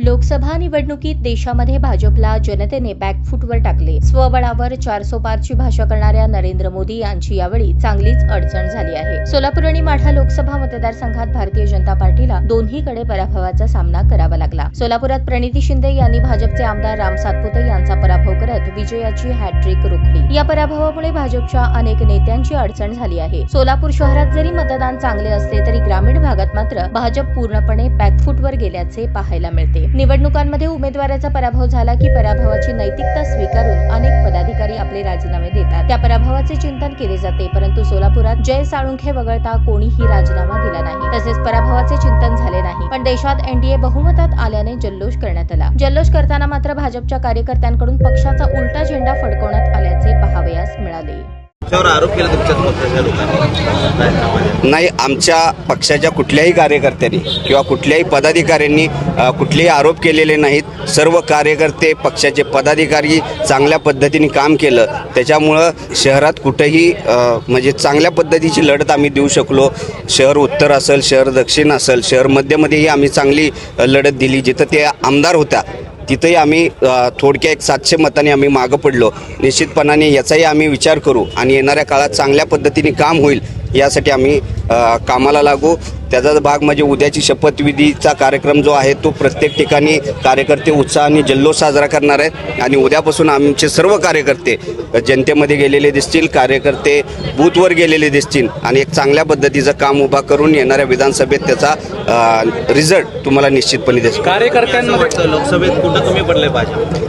लोकसभा निवडणुकीत देशामध्ये भाजपला जनतेने बॅकफूटवर टाकले। स्वबळावर 400 पारची भाषा करणाऱ्या नरेंद्र मोदी यांची यावेळी चांगलीच अडचण झाली आहे। सोलापूर आणि माढा लोकसभा मतदारसंघात भारतीय जनता पार्टीला दोन्हीकडे पराभवाचा सामना करावा लागला। सोलापुरात प्रणिती शिंदे यांनी भाजपचे आमदार राम सातपुते यांचा पराभव करत विजयाची हॅट्रिक रोखली। या पराभवामुळे भाजपच्या अनेक नेत्यांची अडचण झाली आहे। सोलापूर शहरात जरी मतदान चांगले असले तरी ग्रामीण भागात मात्र भाजप पूर्णपणे बॅकफूटवर गेल्याचे पाहायला मिळते। निवडणुकांमध्ये उमेदवाराचा पराभव झाला की पराभवाची नैतिकता स्वीकारून अनेक पदाधिकारी आपले राजीनामे देतात। त्या पराभवाचे चिंतन केले जाते, परंतु सोलापुरात जय साळुंखे वगळता कोणीही राजीनामा दिला नाही, तसेच पराभवाचे चिंतन झाले नाही। पण देशात एनडीए बहुमतात आल्याने जल्लोष करण्यात आला। जल्लोष करताना मात्र भाजपच्या कार्यकर्त्यांकडून पक्षाचा उलटा झेंडा फडकवण्यात आल्याचे पाहावयास मिळाले। आरोप केला तुमच्याच पक्षाच्या लोकांनी? नाही, आमच्या पक्षाच्या कुठल्याही कार्यकर्त्यांनी किंवा कुठल्याही पदाधिकाऱ्यांनी कुठलेही आरोप केलेले नाहीत। सर्व कार्यकर्ते, पक्षाचे पदाधिकारी चांगल्या पद्धतीने काम केलं, त्याच्यामुळं शहरात कुठेही म्हणजे चांगल्या पद्धतीची लढत आम्ही देऊ शकलो। शहर उत्तर असेल, शहर दक्षिण असेल, शहर मध्यमध्येही आम्ही चांगली लढत दिली। जिथं ते आमदार होता तिथंही आम्ही थोडक्या 700 मतांनी आम्ही मागं पडलो। निश्चितपणाने याचाही आम्ही विचार करू आणि येणाऱ्या काळात चांगल्या पद्धतीने काम होईल यासाठी आम्ही कामाला लागू। त्याचाच भाग म्हणजे उद्याची शपथविधीचा कार्यक्रम जो आहे तो प्रत्येक ठिकाणी कार्यकर्ते उत्साहाने जल्लोष साजरा करणार आहेत आणि उद्यापासून आमचे सर्व कार्यकर्ते जनतेमध्ये गेलेले दिसतील, कार्यकर्ते बूथवर गेलेले दिसतील आणि एक चांगल्या पद्धतीचं काम उभा करून येणाऱ्या विधानसभेत त्याचा रिझल्ट तुम्हाला निश्चितपणे दिसेल। कार्यकर्त्यांमध्ये लोकसभेत कुठं कमी पडले पाहिजे?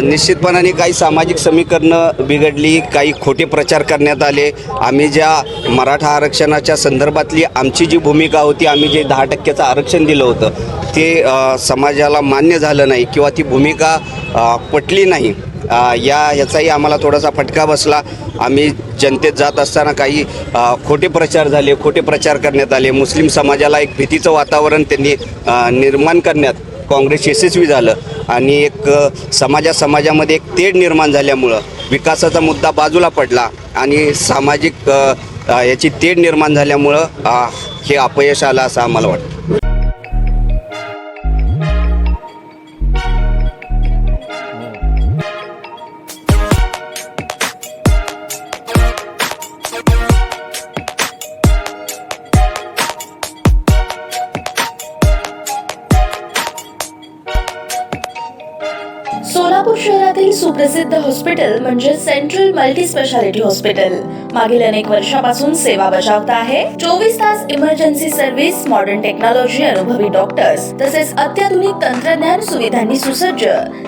निश्चितपणाने काही सामाजिक समीकरणं बिघडली, काही खोटे प्रचार करण्यात आले। आम्ही ज्या मराठा आरक्षणाच्या संदर्भातली आमची जी भूमिका होती, आम्ही जे 10% आरक्षण दिलं होतं ते समाजाला मान्य झालं नाही किंवा ती भूमिका पटली नाही। याचाही आम्हाला थोडासा फटका बसला। आम्ही जनतेत जात असताना काही खोटे प्रचार झाले, खोटे प्रचार करण्यात आले। मुस्लिम समाजाला एक भीतीचं वातावरण त्यांनी निर्माण करण्यात काँग्रेस यशस्वी झालं आणि एक समाजामध्ये एक तेढ निर्माण झाल्यामुळं विकासाचा मुद्दा बाजूला पडला आणि सामाजिक याची तेढ निर्माण झाल्यामुळं हे अपयश आलं असं आम्हाला वाटतं। सोलापूर शहरातील सुप्रसिद्ध हॉस्पिटल म्हणजे सेंट्रल मल्टी स्पेशालिटी हॉस्पिटल मागील अनेक वर्षापासून सेवा बजावत आहे। 24 तास इमर्जन्सी सर्व्हिस, मॉडर्न टेक्नॉलॉजी, अनुभवी डॉक्टर्स तसेच अत्याधुनिक तंत्रज्ञान सुविधांनी सुसज्ज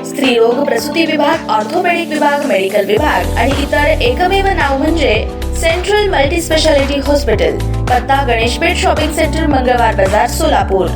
स्त्रीरोग प्रसूती विभाग, ऑर्थोपेडिक विभाग, मेडिकल विभाग आणि इतर एकमेव नाव म्हणजे सेंट्रल मल्टी स्पेशालिटी हॉस्पिटल। पत्ता गणेशपेठ शॉपिंग सेंटर, मंगळवार बाजार, सोलापूर।